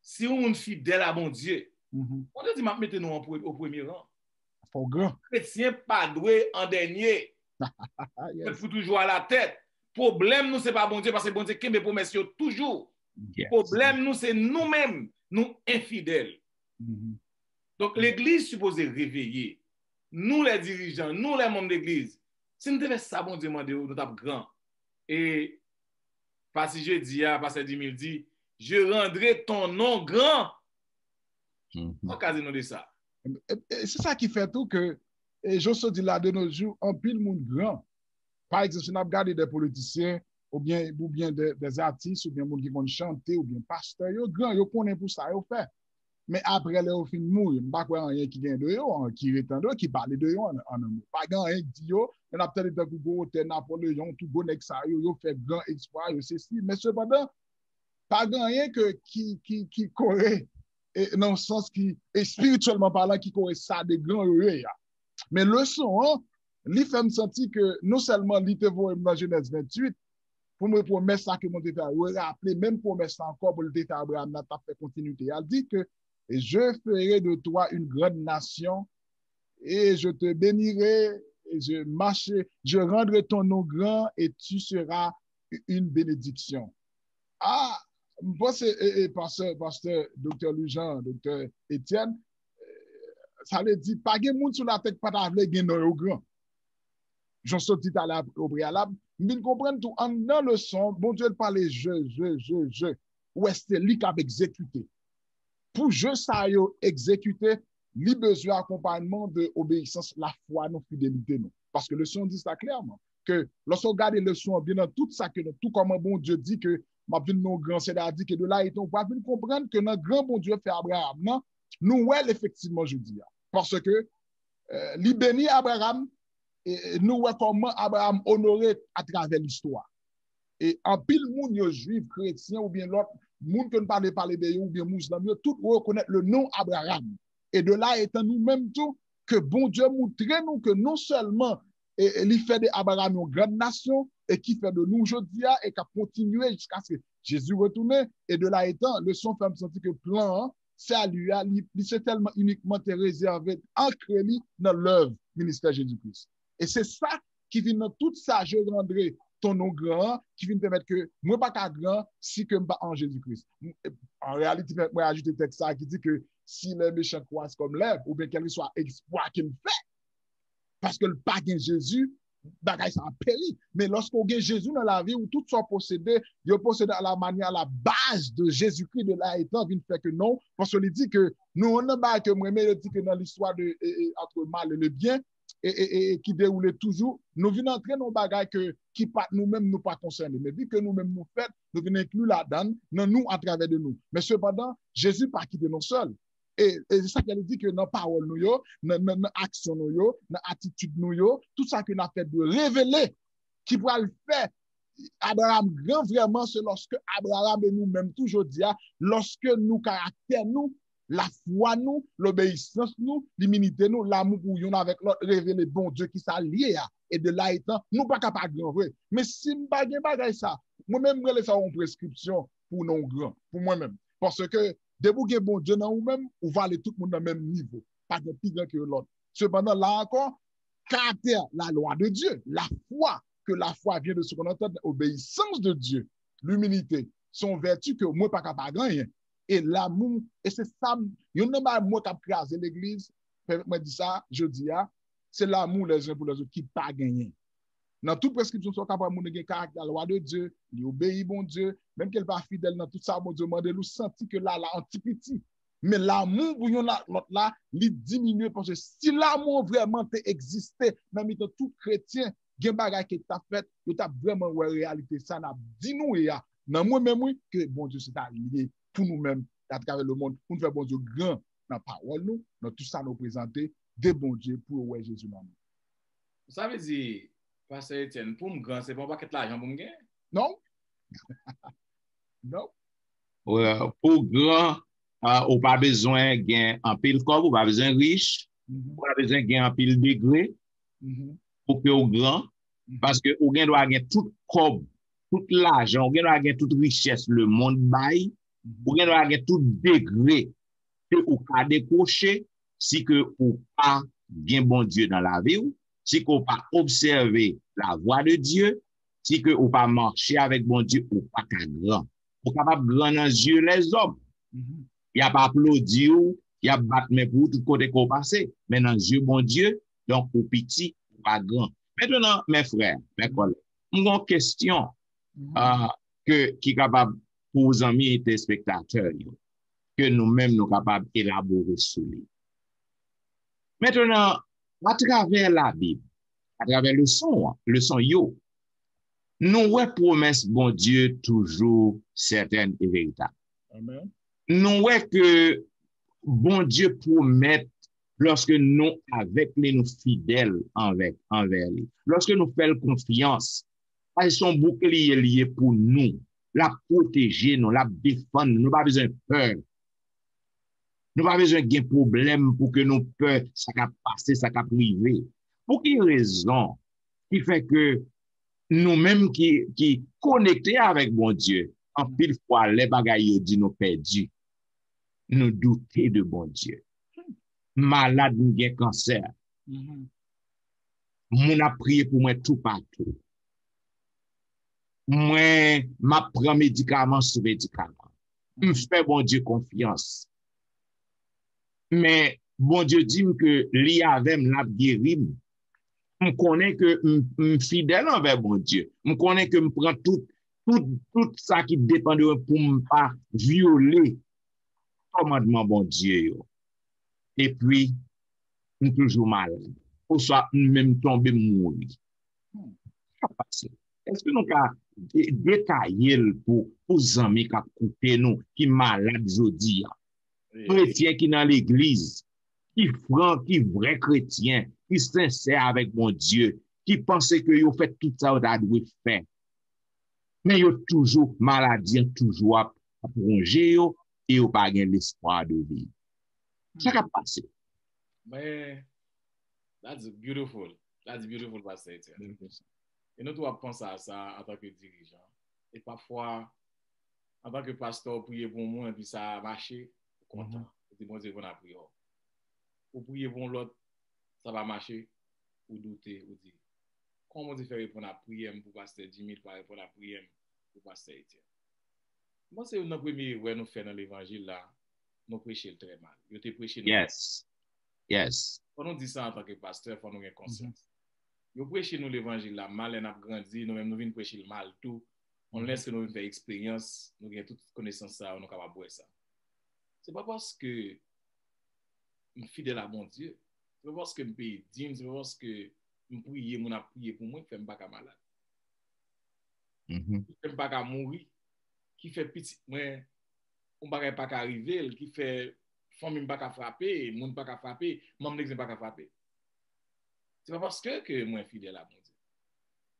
si on est fidèle à mon Dieu, on dit, mettez-nous au premier rang. Faut grand. Chrétien pas doué en dernier. Il faut toujours à la tête. Problème, nous, c'est pas bon Dieu, parce que bon Dieu, qui me promet toujours. Yes. Problème, nous, c'est nous-mêmes, nous infidèles. Donc, l'Église supposée réveiller. Nous, les dirigeants, nous, les membres de l'Église, si nous devons ça, bon Dieu, nous sommes grands. Et, parce que je dis, parce que 2000 dit, je rendrai ton nom grand. Occasion de ça. C'est ça qui fait tout que, et je se dis là de nos jours, un pile monde grand. Par exemple, si on a regardé des politiciens, ou bien des artistes, ou bien des gens qui vont chanter, ou bien pasteurs, ils sont grands, ils connaissent pour ça, ils fait. Mais après, les gens finissent mourir. Je ne sais pas quoi, qui gagne de eux, qui rétend de eux, qui parle de eux en amour. Pas grand qui dit, il y a peut-être des gens qui Napoléon, tout bon avec ça, ils fait grand exploit, ceci. Mais cependant, pas grand qui correct, dans le sens qui, et spirituellement parlant, qui correct ça de grand heureux. Mais le son, il fait me sentir que non seulement il te voit dans Genèse 28, pour me promettre ça que mon Dieu a rappelé, même promesse encore pour le Dieu Abraham, n'a pas fait continuité. Elle dit que je ferai de toi une grande nation et je te bénirai je marcherai, je rendrai ton nom grand et tu seras une bénédiction. Ah, moi, c'est pasteur Dr. Lujan, Dr. Étienne, ça veut dire, pas de monde sur la tête, pas d'avler, gen non au grand. J'en sorti à la au préalable, mais comprendre tout, en dans le son, bon Dieu, parle je, ou est-ce lui qui a exécuté. Pour je ça yo exécuter, li besoin d'accompagnement de obéissance, la foi, non fidélité, non. Parce que le son dit ça clairement, que lorsqu'on regarde le son, bien dans tout ça, que tout comme un bon Dieu dit que ma vie non grand, c'est-à-dire que de là, on va bien comprendre que notre grand bon Dieu fait Abraham, non? Nous, ouais, effectivement, je dis. Parce que li béni Abraham, et nous ouais comment Abraham honoré à travers l'histoire. Et en pile moun yo juif, chrétien ou bien l'autre, moun que ne parle pas les ou bien musulman, tout reconnaître le nom Abraham. Et de là étant nous-mêmes tout, que bon Dieu montre nous que non seulement il fait de Abraham une grande nation, et qui fait de nous aujourd'hui, et qui a continué jusqu'à ce que Jésus retourne. Et de là étant, le son fait me sentir que plan, c'est lui, c'est tellement uniquement réservé, ancré dans l'œuvre ministère Jésus-Christ. Et c'est ça qui vient dans tout ça, je rendrai ton nom grand, qui vient permettre que moi pas qu'à grand si que pas en Jésus-Christ. En réalité, moi ajouter un texte ça qui dit que si les méchants croissent comme l'herbe, ou bien quel soit exploit qu'il fait, parce que le pas de Jésus, bagay ça a péri. Mais lorsqu'on gagne Jésus dans la vie, où tout soit possédé, il possède à la manière, à la base de Jésus-Christ de là étant, il fait que non, parce qu'il dit que nous, on n'a pas que moi, mais il dit que dans l'histoire de entre mal et le bien, et qui déroule toujours, nous venons entrer dans des bagages qui nous-mêmes nous pas concernés. Mais vu que nous-mêmes nous faisons, nous venons inclure là-dedans, nous à travers de nous. Mais cependant, Jésus pas quitté nous seuls. Et c'est ça qu'elle dit que dans parole nous, dans action nous, dans attitude nous, tout ça que nous avons fait de révéler, qui pourra le faire. Abraham grand vraiment, c'est lorsque Abraham et nous-mêmes toujours dit, lorsque nous caractère nous, la foi nous, l'obéissance nous, l'immunité nous, l'amour pour nous avec l'autre, révéler bon Dieu qui s'allie et de là étant, nous pas capables de vrai. Mais si nous pas de ça, moi-même, je vais faire une prescription pour nos grands, pour moi-même. Parce que, dès que bon Dieu dans nous-mêmes, on va aller tout le monde dans le même niveau, pas de plus grand que l'autre. Cependant, là encore, caractère, la loi de Dieu, la foi, que la foi vient de ce qu'on entend, l'obéissance de Dieu, l'humilité, sont vertus que moi pas capable de rien. Et l'amour, et c'est ça, il n'y a pas moi qui a crasé l'église, moi dis ça, je dis, c'est l'amour les uns pour les autres qui pas gagné. Dans toute prescription, sont capables de gagner caractère, la loi de Dieu, il obéit bon Dieu, même qu'elle pas fidèle dans tout ça, bon Dieu, demande nous sentir que là, antipathie. Mais l'amour pour l'autre là, il diminue parce que si l'amour vraiment existait, dans tout chrétien, il y a des choses qui t'a fait, il t'a vraiment une réalité, ça n'a dit nous, dans moi-même, que bon Dieu s'est arrivé pour nous-mêmes, à travers le monde, pour nous faire bon Dieu grand dans la parole, nous, dans tout ça nous présenter des bons Dieu pour ouais Jésus dans nous. Ça veut dire, Pasteur Étienne, pour me grand, c'est pas qu'être l'argent pour me gagner? Non? Non? Pour grand, on pas besoin de gagner un pile corps, on pas besoin de riche, on pas besoin de gagner un pile degré pour que au grand, parce que on doit gagner tout corps, tout l'argent, on doit gagner toute richesse, le monde bail. Ou bien avoir tout degré que ou ka décocher si que ou pas bien bon Dieu dans la vie ou si que ou pas observer la voix de Dieu si que ou pas marcher avec bon Dieu ou pas grand ou capable grand dans les yeux les hommes il y a pas applaudir ou il y a battre mais pour tout côté qu'on passe mais dans les yeux bon Dieu donc ou petit ou pas grand. Maintenant mes frères mes collègues une question que qui capable pour vos amis et téléspectateurs, que nous-mêmes nous capables d'élaborer sur lui. Maintenant, à travers la Bible, à travers le son yo, nous ouais promesse bon Dieu toujours certaines et véritables. Amen. Nous ouais que bon Dieu promet lorsque nous avec les nous fidèles envers lui. Lorsque nous faisons confiance, son bouclier lié pour nous. La protéger, nous, la défendre, nous pas besoin de peur. Nous pas besoin de problème pour que nous peur, ça va passer, ça va priver. Pour quelle raison qui fait que nous-mêmes qui connectés avec bon Dieu, en pile fois, les bagailles dit nous perdus, nous douter de bon Dieu. Malade, nous avons cancer. Moun a prié pour moi tout partout. Moi, m'a prend médicament sur médicament. Je fais bon Dieu confiance. Mais bon Dieu dit que li avec la guéri. Je connais que je suis fidèle envers bon Dieu. Je connais que je prends tout ça qui dépend de moi pour ne pas violer le commandement bon Dieu. Et puis, je suis toujours malade. Ou soit même tomber mourir. Est-ce que nous avons détaillé pour les amis qui écoutent nous, qui sont malades aujourd'hui? Chrétiens qui sont dans l'église, qui franc, qui vrai chrétien, qui sincère avec mon Dieu, qui pense que vous fait tout ça que vous devez faire. Mais vous toujours maladie, toujours à plonger et vous pas l'espoir de vivre. Ça qui a passé. Mais, that's beautiful. That's beautiful, Pastor Etienne. Et nous devons penser à ça en tant que dirigeant. Et parfois, en tant que pasteur, prier pour moi et puis ça a marché, content. C'est bon Dieu qu'on a prié. Ou prier pour l'autre, ça va marcher, ou douter, ou dire. Comment on fait répondre à la prière pour Pasteur Jimmy, pour répondre à la prière pour Pasteur Etienne? Moi, c'est notre premier ouais nous fait dans l'évangile là, nous prêcher très mal. Nous te prêcher. Yes. Yes. Quand on dit ça en tant que pasteur, il faut nous avoir conscience. Nous prêcher nous l'évangile là, mal on a grandi, nous même nous venons prêcher le mal tout. On laisse que nous faire expérience, nous avons toute connaissance ça, on est capable de boire ça. C'est pas parce que je suis fidèle à mon Dieu, c'est pas parce que je paye dîme, c'est pas parce que je prie, mon a prié pour moi, qui fait pas malade. Qui fait pas mourir, qui fait petit, moi, on ne pas arriver, qui fait famille pas frapper, monde pas frapper, membre d'église pas frapper. C'est pas parce que moi fidèle à mon Dieu.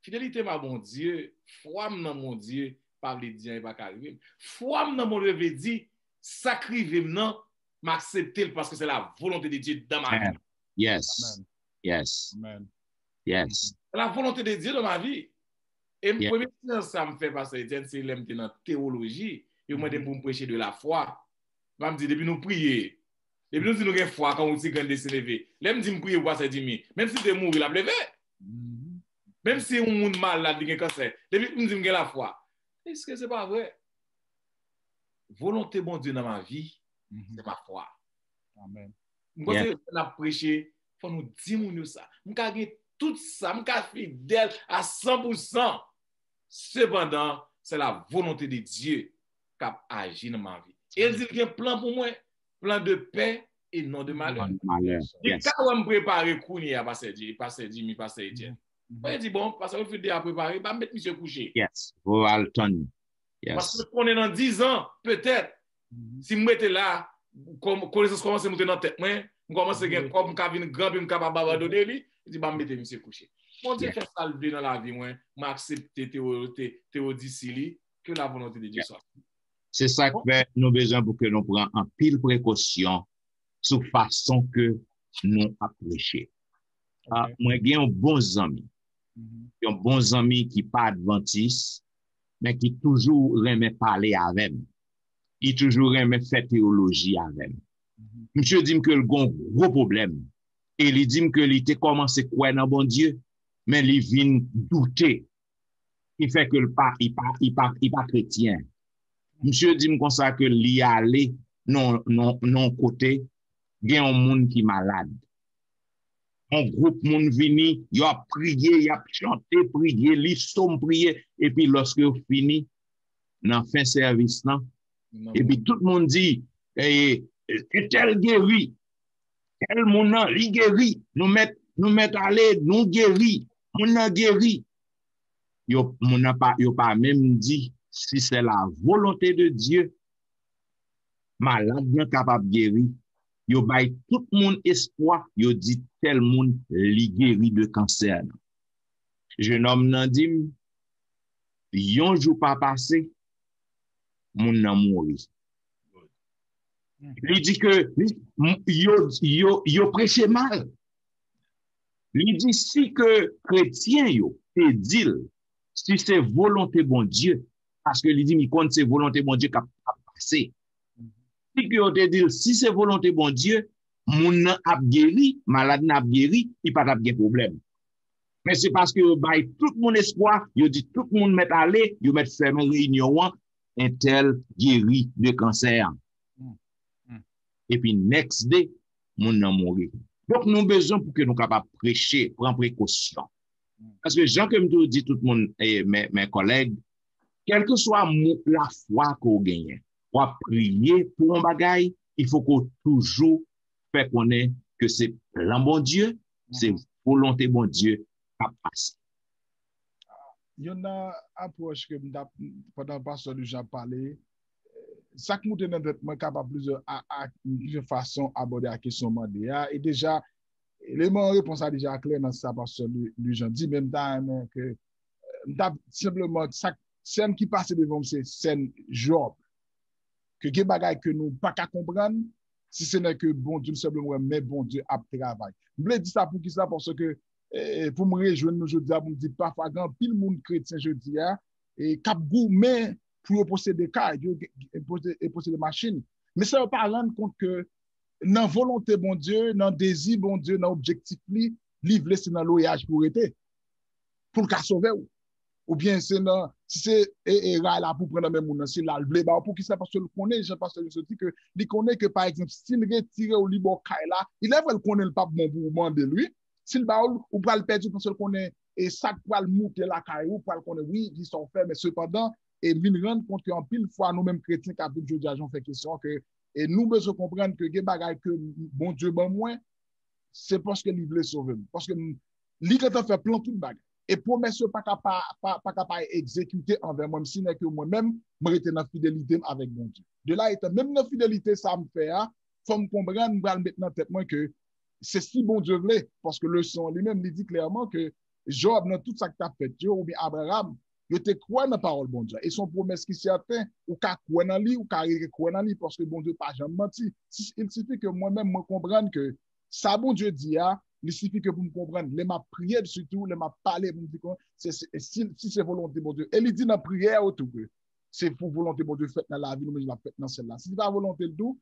Fidélité à mon Dieu, foi dans mon Dieu, pas le dire pas arriver. Foi dans mon Dieu veut dire sacrifier non, m'accepter parce que c'est la volonté de Dieu dans ma vie. Yes. Amen. Yes. Amen. Yes. C'est la volonté de Dieu dans ma vie. Et le premier sens ça me fait passer c'est l'aime dans la théologie, et moi pour me prêcher de la foi. Je me dis depuis nous prier. Depuis nous dit nous avons foi quand on dit qu'on se lever. L'aime dit me prier pour passer 10 000. Même si tu es mort, il a levé. Même si on monde malade, il a un cancer. Depuis nous dit me la foi. Est-ce que c'est pas vrai? Volonté bon Dieu dans ma vie, c'est ma foi. Amen. Moi c'est la prêcher, faut nous dire ça. Nous gagner tout ça, nous fidèle à 100%. Cependant, c'est la volonté de Dieu qui a agi dans ma vie. Et il dit qu'il y a un plan pour moi, plan de paix et non de malheur. Et quand on me prépare Kounia, Pasteur Jimmy, Pasteur Etienne, il dit bon, parce que je suis préparé, je vais mettre monsieur couché. Yes, Walton. Yes. Parce qu'on est dans 10 ans, peut-être, si je mette là, connaissance commence à monter dans la tête, je commence à gagner comme je suis grand, je suis capable d'abandonner lui, je dis je vais mettre monsieur couché. Mon Dieu fait ça dans la vie, moi, m'accepter théodicile que la volonté de Dieu soit. C'est ça que nous avons besoin pour que nous prenions en pile précaution sur la façon que nous prêchons. Moi, j'ai un bon ami. Un bon ami qui n'est pas adventiste, mais qui toujours aime parler avec moi. Qui toujours aime faire théologie avec moi. Monsieur dit que le gros problème. Et il dit que il était commencé à croire dans bon Dieu, mais il vient douter. Il fait que il pas chrétien. Monsieur dit comme ça que l'y aller non côté, il y a un monde qui est malade. Un groupe monde vini, il a prié, il a chanté, prié, il somme prié, et puis lorsque vous fini, dans fin service, et puis tout le monde dit, tel guéri, tel monde il guéri, nous met aller, nous guéri, on guéri. Yo pas même dit si c'est la volonté de Dieu, malade bien capable de guérir. Yo bay tout le monde espoir, yo dit tel monde li guéri de cancer. Jeune homme nan dit, yon jour pas passé, moun nan mouri. Il dit que yo prêché mal. Il dit si que chrétien yo te dit si c'est volonté bon Dieu, parce que il dit mi compte c'est volonté bon Dieu qui a passé. Si que te dit si c'est volonté bon Dieu, moun nan ap guéri, malade nan ap guéri, il pas ap gen problème. Mais c'est parce que tout le monde espoir, il dit tout le monde met aller, il met faire une réunion, un tel guéri de cancer. Et puis, next day, mon nan mourir. Donc, nous avons besoin pour que nous capables de prêcher, prendre précaution. Parce que, Jean, comme je dis tout le monde, et mes collègues, quelle que soit la foi qu'on gagne, pour prier pour un bagage, il faut qu'on toujours fait connaître que c'est plan bon Dieu, c'est volonté bon Dieu à passer. Il y a une approche que pendant le pasteur du Jean parlé, ça que nous sommes capables plusieurs façons d'aborder la question mondiale. Et déjà, l'élément de réponse a déjà clair dans ça, pasteur du Jean dit, même temps que simplement, ça scène qui passe devant c'est scène Job. Que des bagages que nous pas qu'à comprendre, si ce n'est que bon Dieu simplement, mais bon Dieu a travail. Je voulais dire ça pour qui ça, parce que pour me rejoindre aujourd'hui, pour me dire parfois, quand pile monde chrétien, je dis, et cap gourmet pour posséder des cas, et posséder des machines. Mais ça ne veut pas rendre compte que dans la volonté bon Dieu, dans le désir bon Dieu, dans l'objectif, livre c'est dans l'oyage pour être, pour le cas sauver. Ou bien c'est dans, si c'est là pour prendre même monde, c'est là le pour qui ça, parce que le connaît, je pense que je dis que il connaît que par exemple, s'il retire au libre là, il est vrai le connaît le pape bon pour demander lui. S'il va ou pas le perdre parce qu'il connaît et ça pour le monter la caille ou pas le connaît oui ils sont faits mais cependant et vient rendre compte qu'en pile fois nous mêmes chrétiens qui avons aujourd'hui on fait question que et nous besoin comprendre que des bagages que bon Dieu bon moins c'est parce que il veut sauver parce que lui quand on fait plein tout bagages et promesse pas capable exécuter envers moi si n'est que moi-même me rester dans fidélité avec bon Dieu de là étant même dans fidélité ça me fait faut me comprendre maintenant tête moi que c'est si bon Dieu voulait, parce que le son lui-même il dit clairement que Job, dans tout ça que tu as fait, ou bien Abraham, il te croit dans la parole bon Dieu. Et son promesse qui s'y atteint, ou qu'à croire dans lui, ou qu'à croire dans lui, parce que bon Dieu pas jamais menti. Il suffit que moi-même, me comprenne que ça, bon Dieu dit, il suffit que vous me compreniez. Les m'a prié surtout, les m'a parlé, vous me dites si c'est volonté bon Dieu. Et il dit dans la prière autour que c'est pour volonté bon Dieu faite dans la vie, nous, mais la faite dans celle-là. Si c'est pas volonté le tout,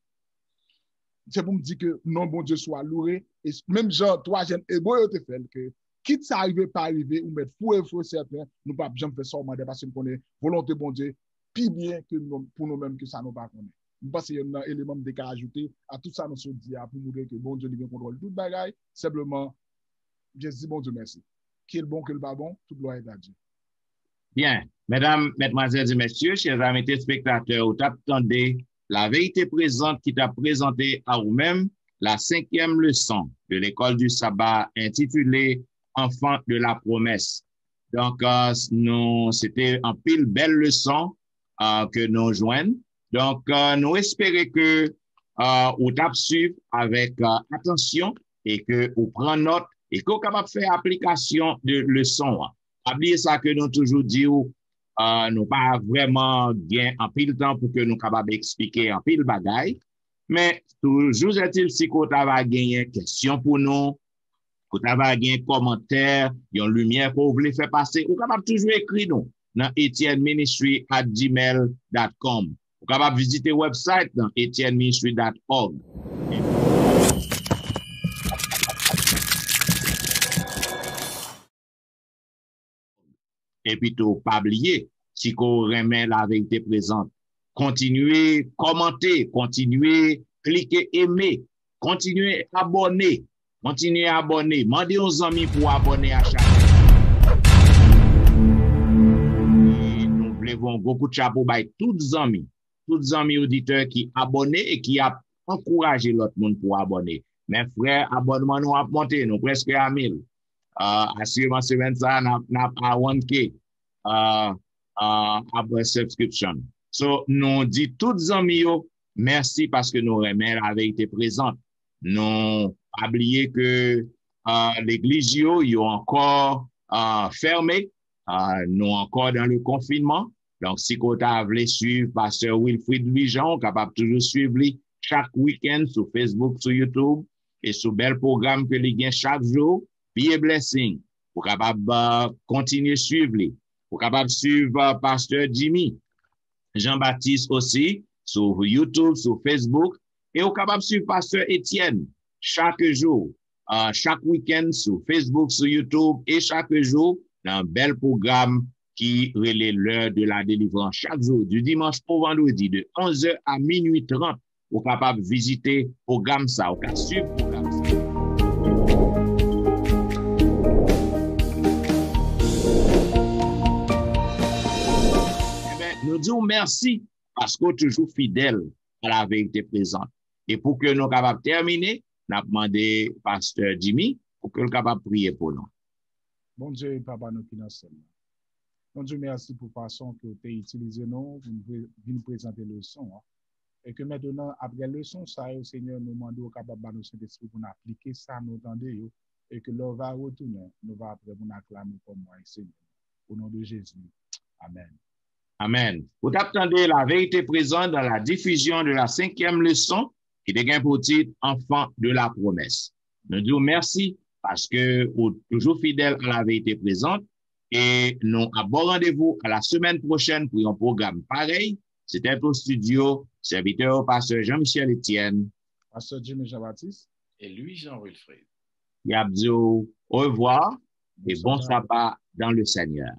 c'est pour me dire que non, bon Dieu soit loué. Et même genre, toi, j'aime hébreu, te fait que quitte ça arrive, pas arriver, ou mettre fou et fou certain, nous pas jamais faire ça au monde parce qu'on connaît volonté bon Dieu, plus bien que nous, pour nous-mêmes que ça nous pas connaît. Je pense qu'il y a un élément de ajouter à tout ça, nous se dit pour montrer que bon Dieu lui contrôle tout le bagage. Simplement, je dis bon Dieu merci. Qui est le bon, qui est le pas bon, tout gloire est à Dieu. Bien, mesdames, mesdemoiselles et messieurs, chers amis téléspectateurs, vous attendez la vérité présente qui t'a présenté à vous-même la 5e leçon de l'école du sabbat intitulée Enfants de la promesse. Donc, c'était en pile belle leçon que nous joignons. Donc, nous espérons que vous tapez suivre avec attention et que vous prenez note et que vous êtes capable de faire application de leçon. Oubliez ça que nous toujours disons. Nous pas vraiment bien en pile temps pour que nous capables d'expliquer en pile bagaille. Mais toujours est-il si vous avez gagné une question pour nous, vous avez gagné un commentaire, une lumière que vous voulez faire passer, vous capable toujours écrire nous dans etienneministry@gmail.com. Vous capable visiter le website dans etienneministry.org. Et puis, tout pas oublier, si vous remet la vérité présente, continuez, commenter, continuez, cliquez, aimer, continuez, abonner, mandez aux amis pour abonner à chaque. Et nous voulons beaucoup de chapeau by tous les amis auditeurs qui abonnent et qui a encouragé l'autre monde pour abonner. Mes frères, abonnement nous a monté, nous presque à 1000. Assurément, semaine ça, n'a à 1K après subscription. So, nous dit tous amis, merci parce que nous remet la vérité présente. Nous oublié que l'église est encore fermée, nous encore dans le confinement. Donc, si vous voulez suivre Pasteur Wilfrid Louis-Jean, capable toujours suivre chaque week-end sur Facebook, sur YouTube et sur bel programme que les gagne chaque jour. Be a blessing. Vous capable continuer à suivre. Vous capable suivre Pasteur Jimmy, Jean-Baptiste aussi, sur YouTube, sur Facebook. Et vous capable suivre Pasteur Étienne chaque jour chaque week-end sur Facebook, sur YouTube et chaque jour dans un bel programme qui relaie l'heure de la délivrance. Chaque jour, du dimanche au vendredi, de 11h à minuit 30, vous êtes capable de visiter le programme ça, vous pouvez suivre le programme ça. Nous disons merci parce que vous êtes toujours fidèle à la vérité présente. Et pour que nous soyons capables de terminer, nous avons demandé pasteur Jimmy pour que nous soyons capables de prier pour nous. Bon Dieu, Papa, nous qui nous sommes. Bon Dieu, merci pour la façon que vous avez utilisé nous pour nous présenter le son. Et que maintenant, après le son, ça, Seigneur, nous demandons capable de nous Saint-Esprit pour appliquer ça, nous entendons, et que l'on va retourner, nous va après nous acclamer comme moi, Seigneur. Au nom de Jésus. Amen. Amen. Vous attendez la vérité présente dans la diffusion de la 5e leçon qui devient pour titre Enfant de la promesse. Nous disons merci parce que vous êtes toujours fidèle à la vérité présente et nous avons rendez-vous à la semaine prochaine pour un programme pareil. C'était au studio, serviteur pasteur Jean-Michel Etienne, pasteur Jimmy Jean-Baptiste et Louis-Jean Wilfred. Et Abdio, au revoir et bon sabbat dans le Seigneur.